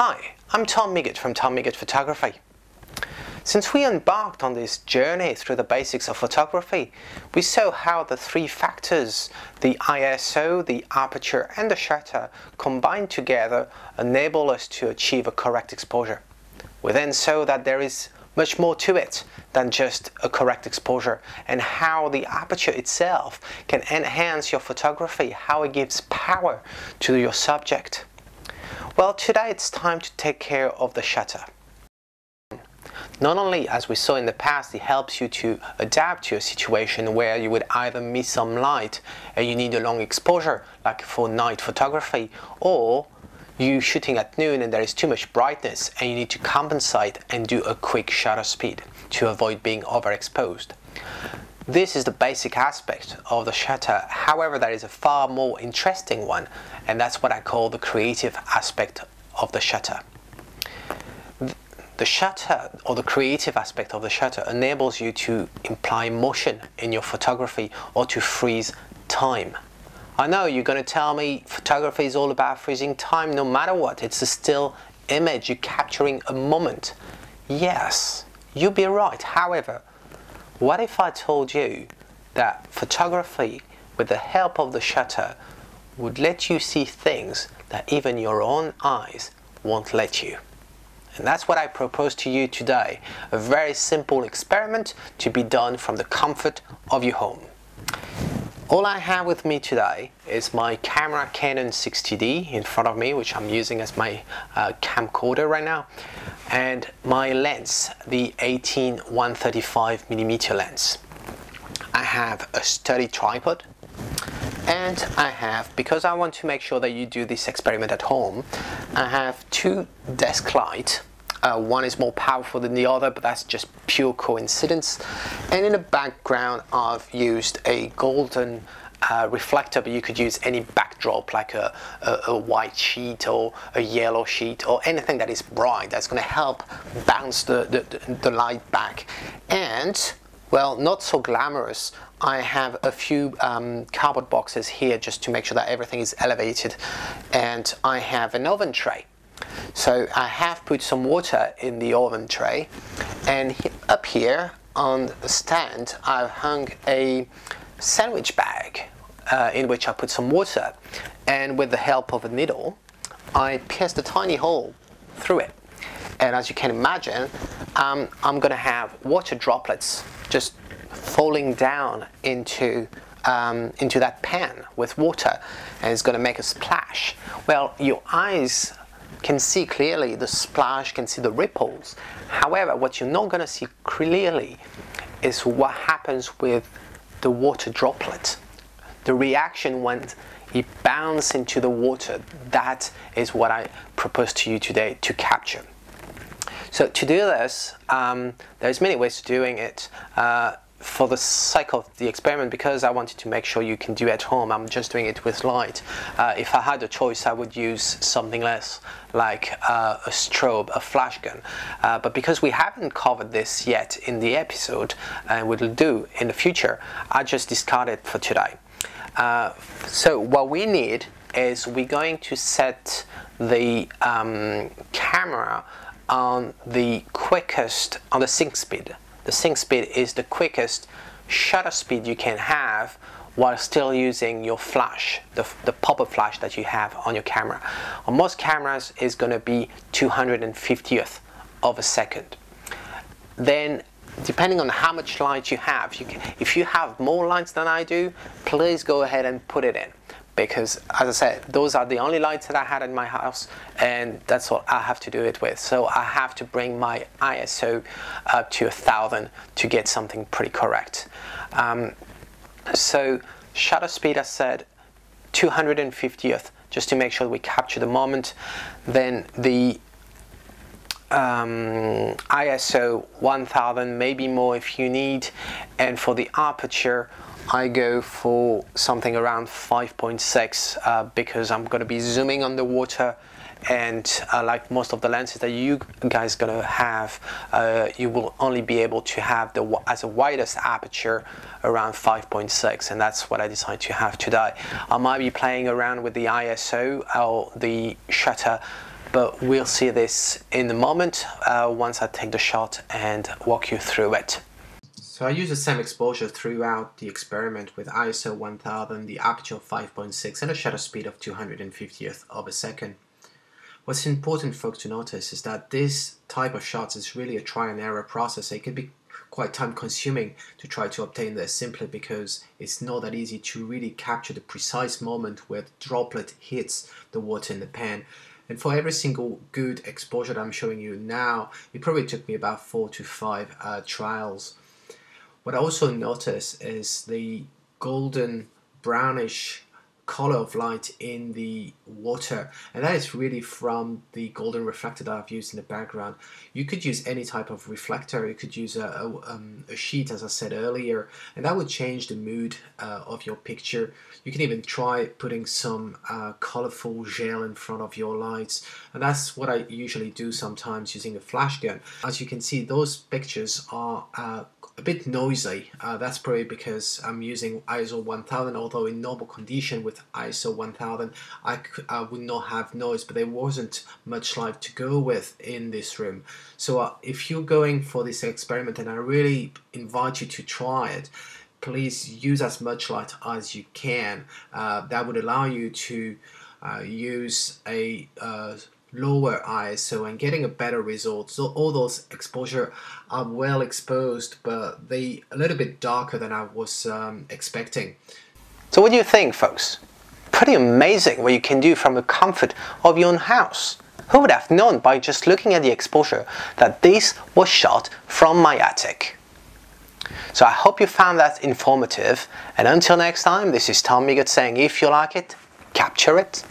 Hi, I'm Tom Miggett from Tom Miggett Photography. Since we embarked on this journey through the basics of photography, we saw how the three factors, the ISO, the aperture and the shutter, combined together enable us to achieve a correct exposure. We then saw that there is much more to it than just a correct exposure, and how the aperture itself can enhance your photography, how it gives power to your subject. Well, today it's time to take care of the shutter. Not only, as we saw in the past, it helps you to adapt to a situation where you would either miss some light and you need a long exposure, like for night photography, or you shooting at noon and there is too much brightness and you need to compensate and do a quick shutter speed to avoid being overexposed. This is the basic aspect of the shutter. However, there is a far more interesting one, and that's what I call the creative aspect of the shutter. The shutter, or the creative aspect of the shutter, enables you to imply motion in your photography or to freeze time. I know you're going to tell me photography is all about freezing time no matter what. It's a still image, you're capturing a moment. Yes, you'd be right. However, what if I told you that photography, with the help of the shutter, would let you see things that even your own eyes won't let you? And that's what I propose to you today, a very simple experiment to be done from the comfort of your home. All I have with me today is my camera Canon 60D in front of me, which I'm using as my camcorder right now, and my lens, the 18-135mm lens. I have a sturdy tripod, and I have, because I want to make sure that you do this experiment at home, I have two desk lights. One is more powerful than the other, but that's just pure coincidence. And in the background I've used a golden reflector, but you could use any backdrop like a white sheet or a yellow sheet or anything that is bright that's going to help bounce the light back. And, well, not so glamorous, I have a few cardboard boxes here just to make sure that everything is elevated, and I have an oven tray. So I have put some water in the oven tray, and up here on the stand I've hung a sandwich bag in which I put some water, and with the help of a needle I pierced a tiny hole through it, and as you can imagine I'm going to have water droplets just falling down into that pan with water, and it's going to make a splash. Well, your eyes can see clearly the splash, can see the ripples. However, what you're not going to see clearly is what happens with the water droplet. The reaction when it bounces into the water, that is what I propose to you today to capture. So to do this, there's many ways of doing it. For the sake of the experiment, because I wanted to make sure you can do it at home, I'm just doing it with light. If I had a choice, I would use something less, like a strobe, a flash gun. But because we haven't covered this yet in the episode, and we'll do in the future, I just discarded for today. So what we need is we're going to set the camera on the quickest, on the sync speed. The sync speed is the quickest shutter speed you can have while still using your flash, the pop-up flash that you have on your camera. On most cameras is going to be 250th of a second. Then, depending on how much light you have, if you have more lights than I do, please go ahead and put it in. Because, as I said, those are the only lights that I had in my house, and that's what I have to do it with. So I have to bring my ISO up to 1000 to get something pretty correct. So shutter speed, I said 250th, just to make sure we capture the moment. Then the ISO 1000, maybe more if you need. And for the aperture, I go for something around 5.6 because I'm going to be zooming underwater, and like most of the lenses that you guys are going to have, you will only be able to have as a widest aperture around 5.6, and that's what I decided to have today. I might be playing around with the ISO or the shutter but we'll see this in a moment once I take the shot and walk you through it. So I use the same exposure throughout the experiment with ISO 1000, the aperture of 5.6 and a shutter speed of 250th of a second. What's important, folks, to notice is that this type of shots is really a try and error process. It can be quite time consuming to try to obtain this, simply because it's not that easy to really capture the precise moment where the droplet hits the water in the pan. And for every single good exposure that I'm showing you now, it probably took me about 4 to 5 trials. What I also notice is the golden brownish color of light in the water, and that is really from the golden reflector that I've used in the background. You could use any type of reflector. You could use a sheet, as I said earlier, and that would change the mood of your picture. You can even try putting some colorful gel in front of your lights, and that's what I usually do sometimes using a flash gun. As you can see, those pictures are a bit noisy. That's probably because I'm using ISO 1000, although in normal condition with ISO 1000 I would not have noise, but there wasn't much light to go with in this room. So if you're going for this experiment, and I really invite you to try it, please use as much light as you can. That would allow you to use a lower ISO and getting a better result. So all those exposure are well exposed, but they a little bit darker than I was expecting. So what do you think, folks? Pretty amazing what you can do from the comfort of your own house. Who would have known by just looking at the exposure that this was shot from my attic? So I hope you found that informative, and until next time, this is Tom Migot saying, if you like it, capture it.